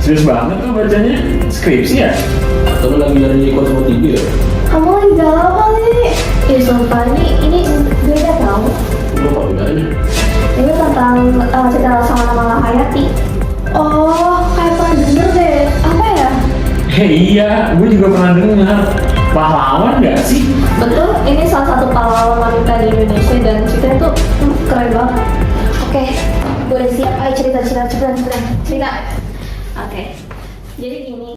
Serius banget tuh bacanya. Skripsi ya? Atau lu lagi nyari ikut sama TV ya? Kamu lagi galau kali. Ya sumpah, ini beda tau. Lu apa bedanya? Ini tentang cerita sama Mala Hayati. Oh, kayak pernah denger deh. Apa ya? Iya, gue juga pernah dengar. Pahlawan gak sih? Betul, ini salah satu pahlawan wanita di Indonesia dan ceritanya tuh keren banget. Oke, gue udah siap. Ayo cerita. Oke, jadi gini.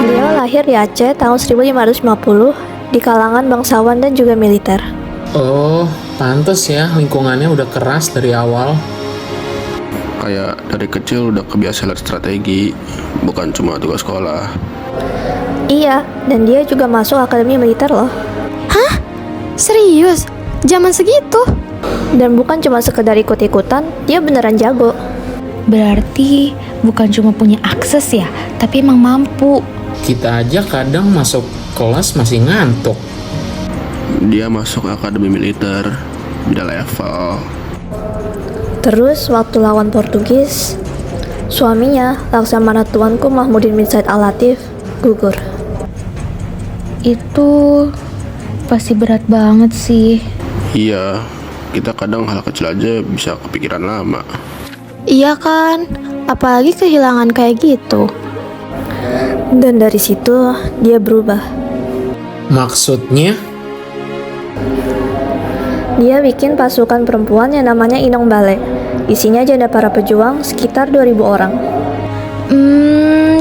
Beliau lahir di Aceh tahun 1550 di kalangan bangsawan dan juga militer. Oh, pantes ya lingkungannya udah keras dari awal. Kayak dari kecil udah kebiasa lihat strategi, bukan cuma tugas sekolah. Iya, dan dia juga masuk akademi militer loh. Serius? Zaman segitu? Dan bukan cuma sekedar ikut-ikutan, dia beneran jago. Berarti bukan cuma punya akses ya, tapi emang mampu. Kita aja kadang masuk kelas masih ngantuk. Dia masuk akademi militer, beda level. Terus waktu lawan Portugis, suaminya, Laksamana Tuanku Mahmudin bin Said Al-Latif, gugur. Itu pasti berat banget sih. Iya, kita kadang hal kecil aja bisa kepikiran lama. Iya kan? Apalagi kehilangan kayak gitu. Dan dari situ, dia berubah. Maksudnya? Dia bikin pasukan perempuan yang namanya Inong Bale. Isinya janda para pejuang sekitar 2000 orang.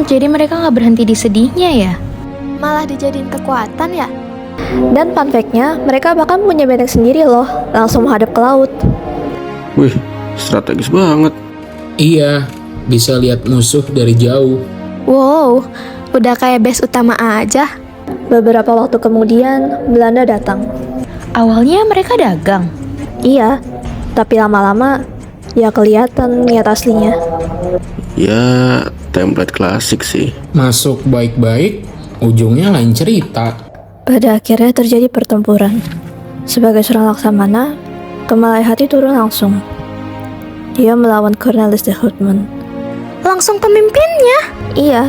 Jadi mereka nggak berhenti di sedihnya ya? Malah dijadiin kekuatan ya? Dan fun fact-nya, mereka bahkan punya benteng sendiri loh, langsung menghadap ke laut. Wih, strategis banget. Iya, bisa lihat musuh dari jauh. Wow, udah kayak base utama aja. Beberapa waktu kemudian, Belanda datang. Awalnya mereka dagang. Iya, tapi lama-lama, ya kelihatan niat aslinya. Ya, template klasik sih. Masuk baik-baik, ujungnya lain cerita. Pada akhirnya terjadi pertempuran. Sebagai seorang laksamana, Kemalahayati turun langsung. Dia melawan Cornelis de Houtman. Langsung pemimpinnya? Iya,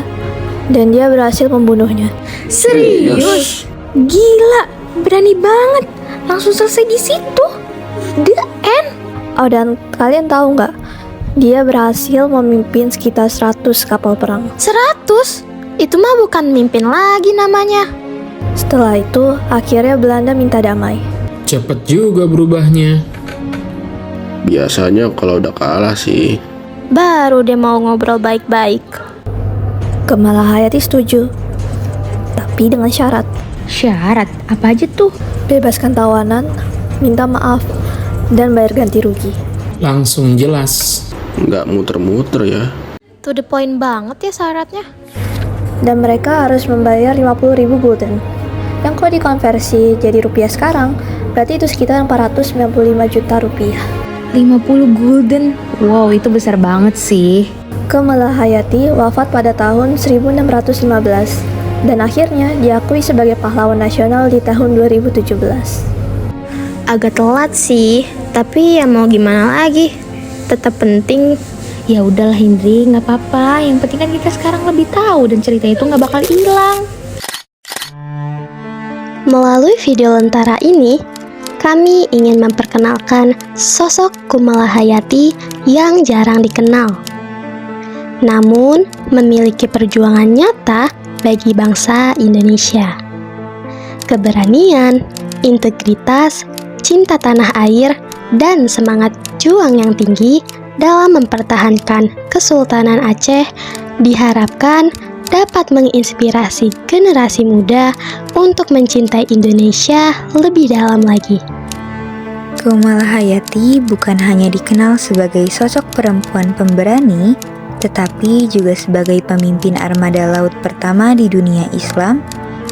dan dia berhasil membunuhnya. Serius? Gila, berani banget. Langsung selesai di situ. The end. Oh, dan kalian tahu nggak? Dia berhasil memimpin sekitar 100 kapal perang. 100? Itu mah bukan mimpin lagi namanya. Setelah itu, akhirnya Belanda minta damai. Cepet juga berubahnya. Biasanya kalau udah kalah sih. Baru dia mau ngobrol baik-baik. Kemalahayati setuju, tapi dengan syarat. Syarat? Apa aja tuh? Bebaskan tawanan, minta maaf, dan bayar ganti rugi. Langsung jelas. Nggak muter-muter ya. To the point banget ya syaratnya. Dan mereka harus membayar 50.000 gulden. Yang kalau dikonversi jadi rupiah sekarang, berarti itu sekitar 495 juta rupiah. 50 gulden? Wow, itu besar banget sih. Kemalahayati wafat pada tahun 1615 dan akhirnya diakui sebagai pahlawan nasional di tahun 2017. Agak telat sih, tapi ya mau gimana lagi? Tetap penting. Ya udahlah Hindri, nggak apa-apa. Yang penting kan kita sekarang lebih tahu dan cerita itu nggak bakal hilang. Melalui video lentara ini, kami ingin memperkenalkan sosok Kemalahayati yang jarang dikenal, namun memiliki perjuangan nyata bagi bangsa Indonesia. Keberanian, integritas, cinta tanah air, dan semangat juang yang tinggi dalam mempertahankan Kesultanan Aceh diharapkan dapat menginspirasi generasi muda untuk mencintai Indonesia lebih dalam lagi. Kemalahayati bukan hanya dikenal sebagai sosok perempuan pemberani, tetapi juga sebagai pemimpin armada laut pertama di dunia Islam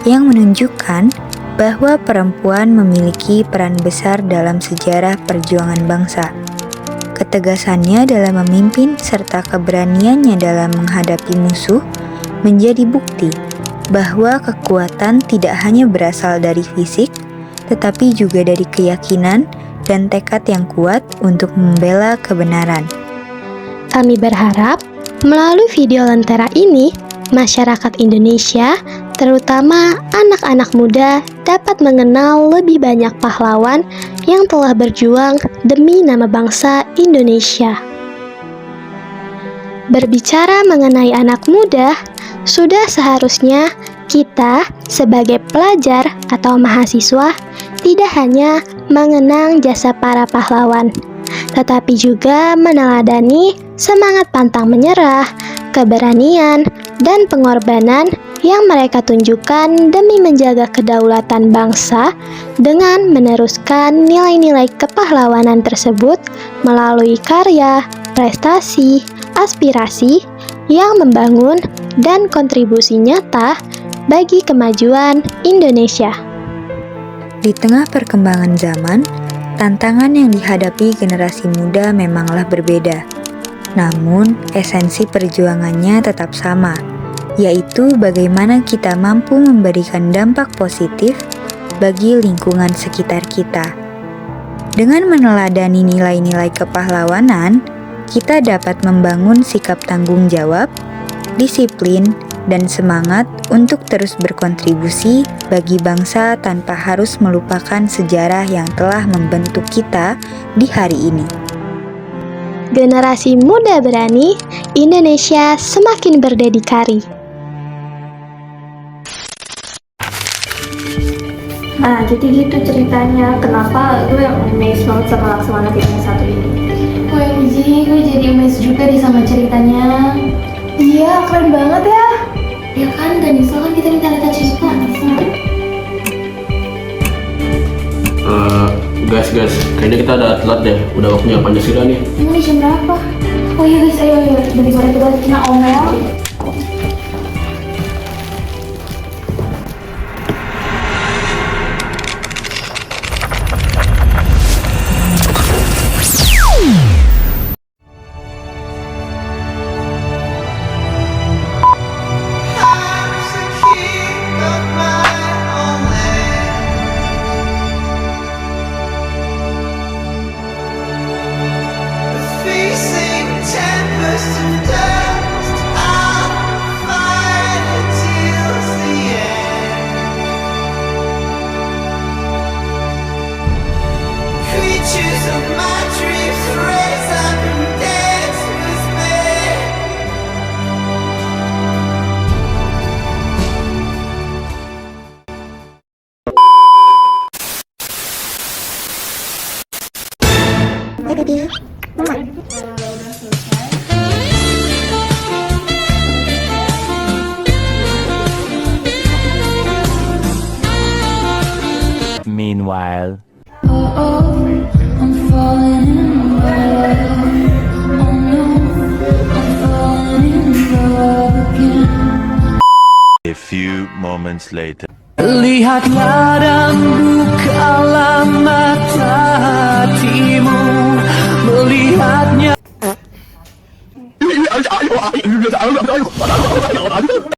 yang menunjukkan bahwa perempuan memiliki peran besar dalam sejarah perjuangan bangsa. Ketegasannya dalam memimpin serta keberaniannya dalam menghadapi musuh menjadi bukti bahwa kekuatan tidak hanya berasal dari fisik, tetapi juga dari keyakinan dan tekad yang kuat untuk membela kebenaran. Kami berharap melalui video Lentera ini, masyarakat Indonesia, terutama anak-anak muda, dapat mengenal lebih banyak pahlawan yang telah berjuang demi nama bangsa Indonesia. Berbicara mengenai anak muda, sudah seharusnya kita sebagai pelajar atau mahasiswa tidak hanya mengenang jasa para pahlawan, tetapi juga meneladani semangat pantang menyerah, keberanian, dan pengorbanan yang mereka tunjukkan demi menjaga kedaulatan bangsa dengan meneruskan nilai-nilai kepahlawanan tersebut melalui karya, prestasi, aspirasi yang membangun dan kontribusi nyata bagi kemajuan Indonesia. Di tengah perkembangan zaman, tantangan yang dihadapi generasi muda memanglah berbeda. Namun, esensi perjuangannya tetap sama, yaitu bagaimana kita mampu memberikan dampak positif bagi lingkungan sekitar kita. Dengan meneladani nilai-nilai kepahlawanan, kita dapat membangun sikap tanggung jawab, disiplin, dan semangat untuk terus berkontribusi bagi bangsa tanpa harus melupakan sejarah yang telah membentuk kita di hari ini. Generasi muda berani, Indonesia semakin berdedikasi. Nah, jadi gitu ceritanya. Kenapa gue yang amazed banget sama Laksamana film yang satu ini. OMG, gue jadi amazed juga deh sama ceritanya. Iya, keren banget ya. Ya kan, dan Isla kan kita minta lihat cerita. Guys, kayaknya kita ada telat deh. Udah waktunya Pancasila nih. Emang jam berapa? Oh iya guys, ayo. Dari sore kita kena omel. Meanwhile, a few moments later. Lihatlah dan bukalah mata hatimu, melihatnya.